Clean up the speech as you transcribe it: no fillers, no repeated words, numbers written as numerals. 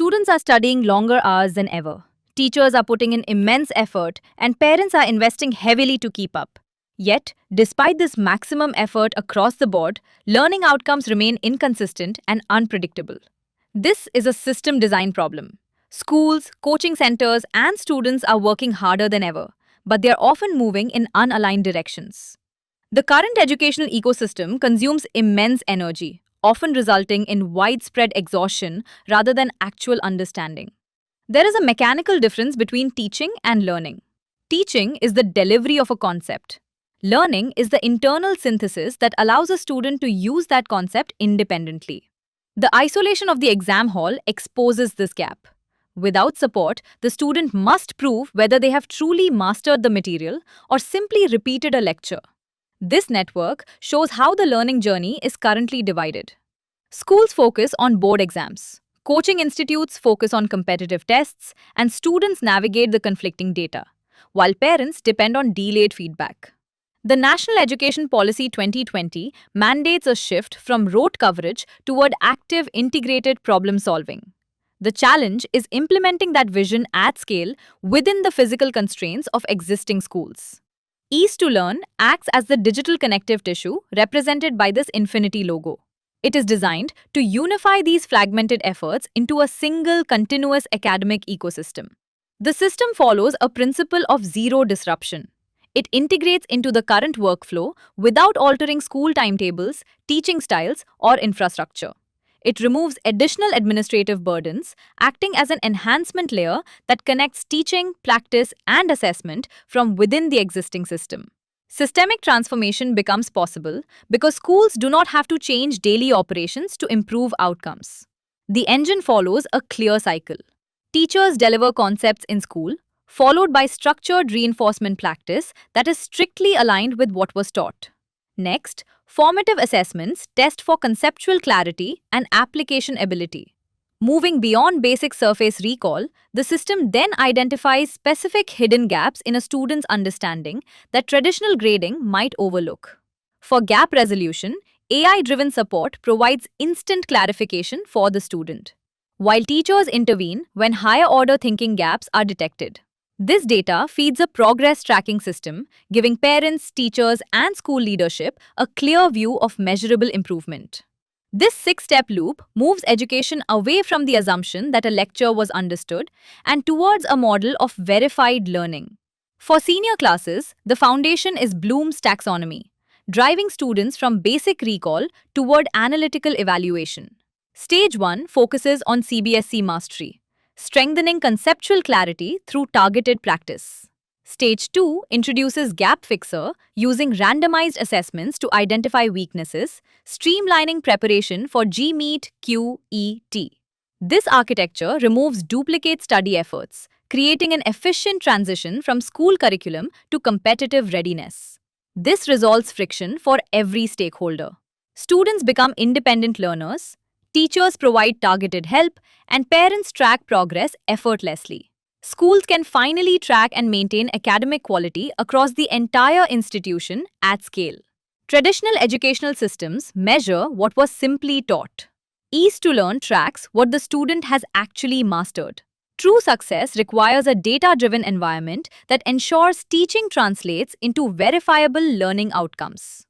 Students are studying longer hours than ever. Teachers are putting in immense effort, and parents are investing heavily to keep up. Yet, despite this maximum effort across the board, learning outcomes remain inconsistent and unpredictable. This is a system design problem. Schools, coaching centers, and students are working harder than ever, but they are often moving in unaligned directions. The current educational ecosystem consumes immense energy, often resulting in widespread exhaustion rather than actual understanding. There is a mechanical difference between teaching and learning. Teaching is the delivery of a concept. Learning is the internal synthesis that allows a student to use that concept independently. The isolation of the exam hall exposes this gap. Without support, the student must prove whether they have truly mastered the material or simply repeated a lecture. This network shows how the learning journey is currently divided. Schools focus on board exams. Coaching institutes focus on competitive tests, and students navigate the conflicting data, while parents depend on delayed feedback. The National Education Policy 2020 mandates a shift from rote coverage toward active, integrated problem solving. The challenge is implementing that vision at scale within the physical constraints of existing schools. Ease to Learn acts as the digital connective tissue represented by this infinity logo. It is designed to unify these fragmented efforts into a single continuous academic ecosystem. The system follows a principle of zero disruption. It integrates into the current workflow without altering school timetables, teaching styles, or infrastructure. It removes additional administrative burdens, acting as an enhancement layer that connects teaching, practice, and assessment from within the existing system. Systemic transformation becomes possible because schools do not have to change daily operations to improve outcomes. The engine follows a clear cycle. Teachers deliver concepts in school, followed by structured reinforcement practice that is strictly aligned with what was taught. Next, formative assessments test for conceptual clarity and application ability. Moving beyond basic surface recall, the system then identifies specific hidden gaps in a student's understanding that traditional grading might overlook. For gap resolution, AI-driven support provides instant clarification for the student, while teachers intervene when higher-order thinking gaps are detected. This data feeds a progress tracking system, giving parents, teachers, and school leadership a clear view of measurable improvement. This six-step loop moves education away from the assumption that a lecture was understood and towards a model of verified learning. For senior classes, the foundation is Bloom's taxonomy, driving students from basic recall toward analytical evaluation. Stage 1 focuses on CBSE mastery, strengthening conceptual clarity through targeted practice. Stage 2 introduces Gap Fixer using randomized assessments to identify weaknesses, streamlining preparation for GMET QET. This architecture removes duplicate study efforts, creating an efficient transition from school curriculum to competitive readiness. This resolves friction for every stakeholder. Students become independent learners, teachers provide targeted help, and parents track progress effortlessly. Schools can finally track and maintain academic quality across the entire institution at scale. Traditional educational systems measure what was simply taught. Ease to Learn tracks what the student has actually mastered. True success requires a data-driven environment that ensures teaching translates into verifiable learning outcomes.